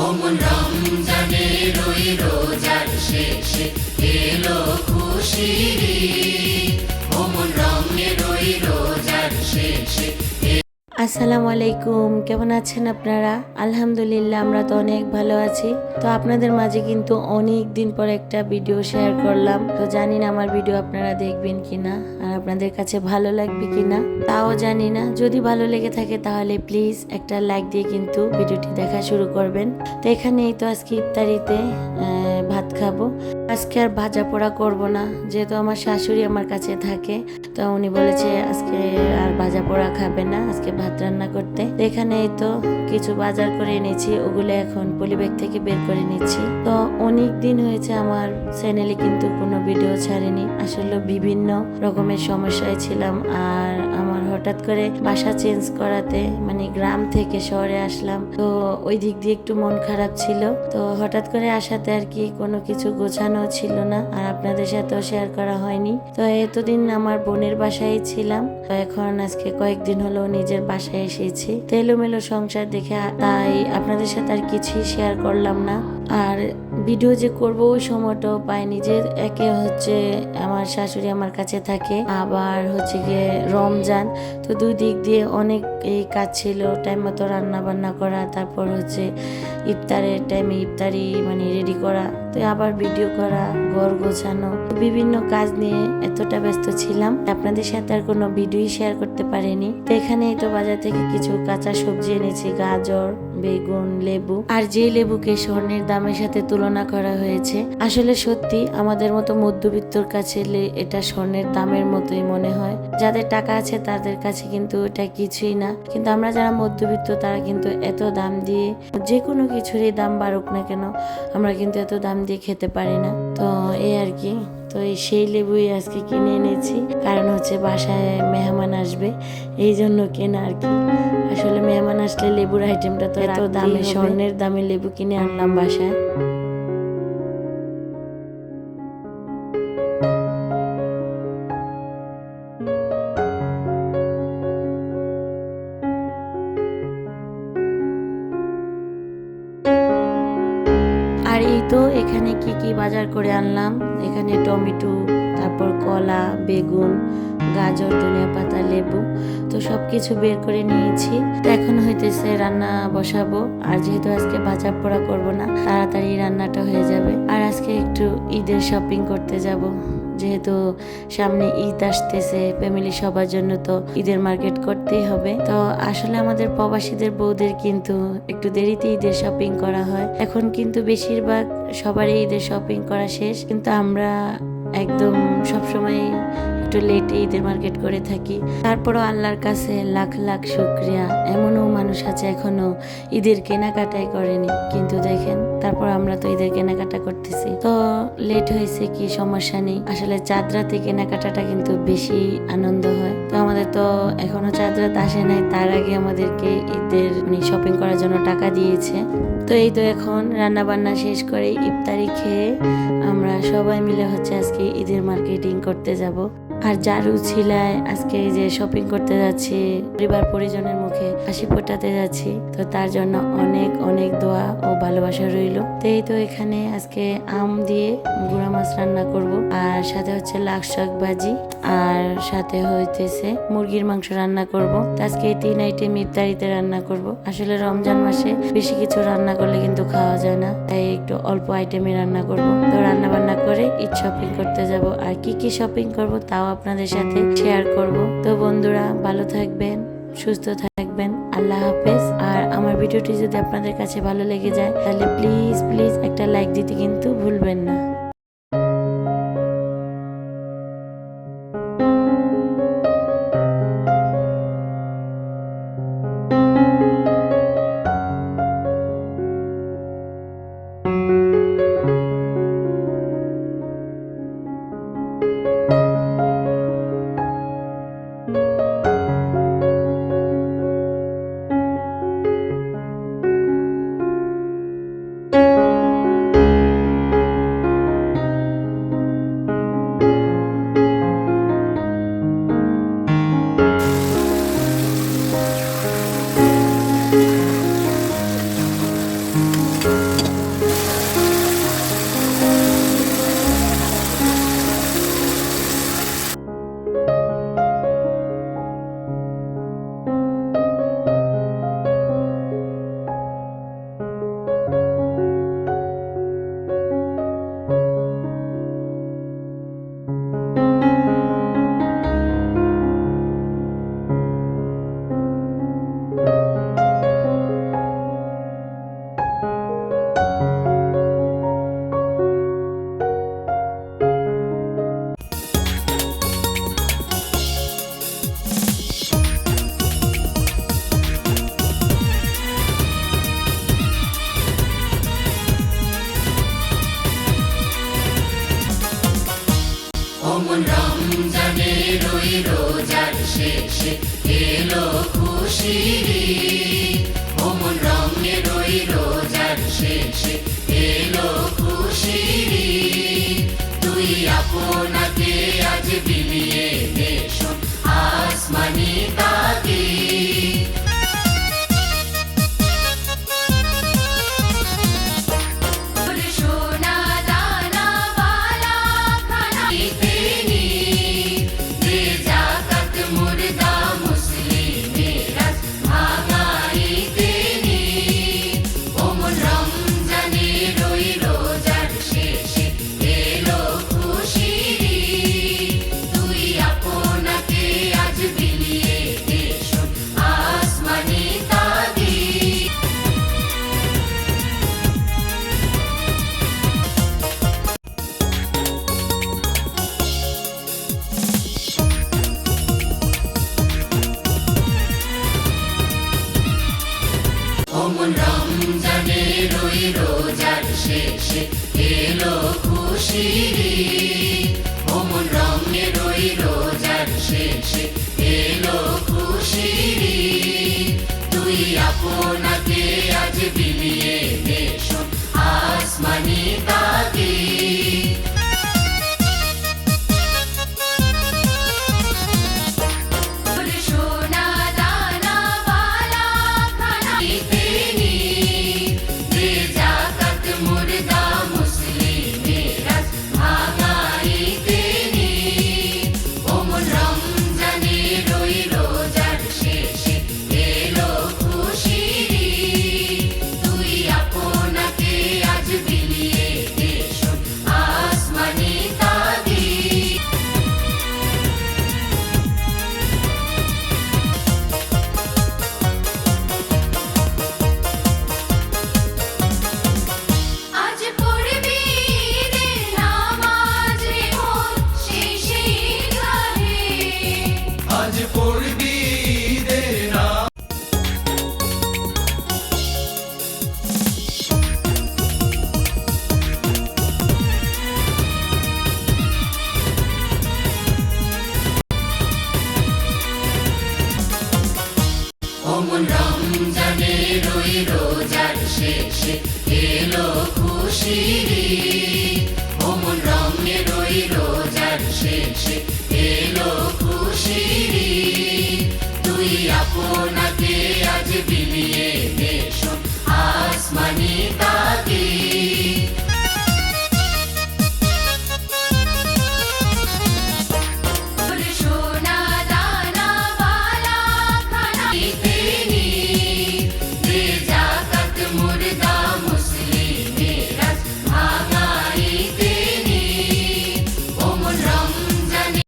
অমন রমজানের ওই রোজার শেষে এলো খুশির ঈদ। অমন রঙের ওই রোজার শেষে। আসসালামু আলাইকুম, কেমন আছেন আপনারা? আলহামদুলিল্লাহ, আমরা তো অনেক ভালো আছি। তো আপনাদের মাঝে কিন্তু অনেক দিন পর একটা ভিডিও শেয়ার করলাম। তো জানি না আমার ভিডিও আপনারা দেখবেন কিনা আর আপনাদের কাছে ভালো লাগবে কিনা, তাও জানি না। যদি ভালো লেগে থাকে তাহলে প্লিজ একটা লাইক দিয়ে কিন্তু ভিডিওটি দেখা শুরু করবেন। তো এখানেই তো আজকে ইফতারিতে ভাত খাবো। আজকে আর ভাজা পোড়া করবো না, যেহেতু আমার শাশুড়ি আমার কাছে থাকে। তো উনি বলেছে আজকে আর ভাজা পোড়া খাবে না, আজকে ভাত রান্না করতে। এখানেই তো কিছু বাজার করে এনেছি, ওগুলো এখন পলিব্যাগ থেকে বের করে নিচ্ছি। তো অনেক দিন হয়েছে আমার চ্যানেলে কিন্তু কোনো ভিডিও ছাড়িনি। আসলে বিভিন্ন রকমের সমস্যায় ছিলাম, আর আমার হঠাৎ করে বাসা চেঞ্জ করাতে মানে গ্রাম থেকে শহরে আসলাম। তো ওই দিক দিয়ে একটু মন খারাপ ছিল। তো হঠাৎ করে আসাতে আর কি কোনো কিছু গোছানো ছিল না, আর আপনাদের সাথেও শেয়ার করা হয়নি। তো এতদিন আমার বোনের বাসায় ছিলাম, তো এখন আজকে কয়েকদিন হলো নিজের বাসায় এসেছি। তো এলোমেলো সংসার দেখে তাই আপনাদের সাথে আর কিছুই শেয়ার করলাম না। আর ভিডিও যে করব ওই সময়টাও পাইনি, যে একে হচ্ছে আমার শাশুড়ি আমার কাছে থাকে, আবার হচ্ছে গিয়ে রমজান। তো দুই দিক দিয়ে অনেক এই কাজ ছিল, টাইম মতো রান্না বান্না করা, তারপর হচ্ছে ইফতারের টাইমে ইফতারি মানে রেডি করা, তো আবার ভিডিও করা, ঘর গোছানো, বিভিন্ন কাজ নিয়ে এতটা ব্যস্ত ছিলাম আপনাদের সাথে আর কোনো ভিডিওই শেয়ার করতে পারিনি। তো এখানে তো বাজার থেকে কিছু কাঁচা সবজি এনেছি, গাজর, বেগুন, লেবু। আর যে লেবুকে স্বর্ণের দামের সাথে তুলনা করা হয়েছে, আসলে সত্যি আমাদের মতো মধ্যবিত্তর কাছে এটা স্বর্ণের দামের মতোই মনে হয়। যাদের টাকা আছে তাদের কাছে কিন্তু এটা কিছুই না, কিন্তু আমরা যারা মধ্যবিত্ত তারা কিন্তু এত দাম দিয়ে যে কোনো কিছুরই দাম বাড়ুক না কেন আমরা কিন্তু এত দাম দিয়ে খেতে পারি না। তো এই আর কি। তো সেই লেবুই আজকে কিনে এনেছি, কারণ হচ্ছে বাসায় মেহমান আসবে, এই জন্য কেনা আর কি। আসলে মেহমান আসলে লেবুর আইটেমটা তো এত দামে, স্বর্ণের দামে লেবু কিনে আনলাম বাসায়। আর এই তো এখানে কি কি বাজার করে আনলাম, এখানে টমেটো, তারপর কলা, বেগুন, গাজর, ধনিয়া পাতা, লেবু, তো সবকিছু বের করে নিয়েছি। এখন হইতেছে রান্না বসাবো, আর যেহেতু আজকে ভাজা পোড়া করবো না, তাড়াতাড়ি রান্নাটা হয়ে যাবে। আর আজকে একটু ঈদের শপিং করতে যাব, যেহেতু সামনে ঈদ আসতেছে, ফ্যামিলি সবার জন্য তো ঈদের মার্কেট করতেই হবে। তো আসলে আমাদের প্রবাসীদের বউদের কিন্তু একটু দেরিতে ঈদের শপিং করা হয়। এখন কিন্তু বেশিরভাগ সবারই ঈদের শপিং করা শেষ, কিন্তু আমরা একদম সবসময় একটু লেটে ঈদের মার্কেট করে থাকি। তারপরও আল্লাহর কাছে লাখ লাখ শুকরিয়া, এমনও মানুষ আছে এখনো ঈদের কেনাকাটাই করেনি, কিন্তু দেখেন তারপর আমরা তো ঈদের কেনাকাটা করতেছি। তো লেট হয়েছে কি সমস্যা নেই, আসলে চাঁদ রাতে কেনাকাটাটা কিন্তু বেশি আনন্দ হয়। তো আমাদের তো এখনো চাঁদ রাত আসে নাই, তার আগে আমাদেরকে ঈদের শপিং করার জন্য টাকা দিয়েছে। তো এই তো এখন রান্না বান্না শেষ করে ইফতারি খেয়ে আমরা সবাই মিলে হচ্ছে আজকে ঈদের মার্কেটিং করতে যাব। আর জারু ছিলায় আজকে এই যে শপিং করতে যাচ্ছি, পরিবার পরিজনের মুখে হাসি ফোটাতে যাচ্ছি, তো তার জন্য অনেক অনেক দোয়া ও ভালোবাসা রইল। তো এই তো এখানে আজকে আম দিয়ে গুঁড়া মাছ রান্না করব, আর সাথে হচ্ছে লাখ শাক ভাজি, আর সাথে হইতেছে মুরগির মাংস রান্না করব। আজকে এই 3 আইটেম ইফতারিতে রান্না করব। আসলে রমজান মাসে বেশি কিছু রান্না করলে কিন্তু খাওয়া যায় না, তাই একটু অল্প আইটেমে রান্না করব। তো রান্না বান্না করে ঈদ শপিং করতে যাব, আর কি কি শপিং করব তাও আপনাদের সাথে শেয়ার করব। তো বন্ধুরা ভালো থাকবেন, সুস্থ থাকবেন, আল্লাহ হাফেজ। আর আমার ভিডিওটি যদি আপনাদের কাছে ভালো লেগে যায় তাহলে প্লিজ প্লিজ একটা লাইক দিতে কিন্তু ভুলবেন না। শেষে এলো খুশির ঈদ। ওমন রঙের ওই রোজার শেষে এলো খুশির ঈদ। দুই আপনাকে আজ বিলিয়ে দে শোন আসমানি তাগিদ। সোনা দানা বালা খানা দেনি, দে জাকাত মুর্দা মুসলিমেরা ভাঙাই দেনি। ওমন রমজানের ওই রোজার শেষে এলো খুশির ঈদ। তুই আপনাকে আজ বিলিয়ে দে শোন আসমানি তাগিদ। ওমন রমজানের ওই রোজার শেষে এলো খুশির ঈদ। ওমন রঙের ওই রোজার শেষে এলো খুশির ঈদ। তুই আপনাকে আজ বিলিয়ে দে শোন আসমানি তাগিদ। সোনা দানা বালা খানা দেনি, দে জাকাত মুর্দা মুসলিমেরা ভাঙাই দেনি। ওমন রমজানের ওই রোজার শেষে এলো খুশির ঈদ। তুই আপনাকে আজ বিলিয়ে দে শোন আসমানি তাগিদ। আজ পড়বি ঈদের নামাজ রে মন শেষে ঈদগাহে। আজ পড়বি ঈদের নাম। ওমন রমজানের ওই রোজার শেষে এলো খুশির ঈদ। ওমন রঙের ওই রোজার শেষে এলো খুশির ঈদ। তুই আপনাকে আজ বিলিয়ে দে শোন আসমানি তাগিদ।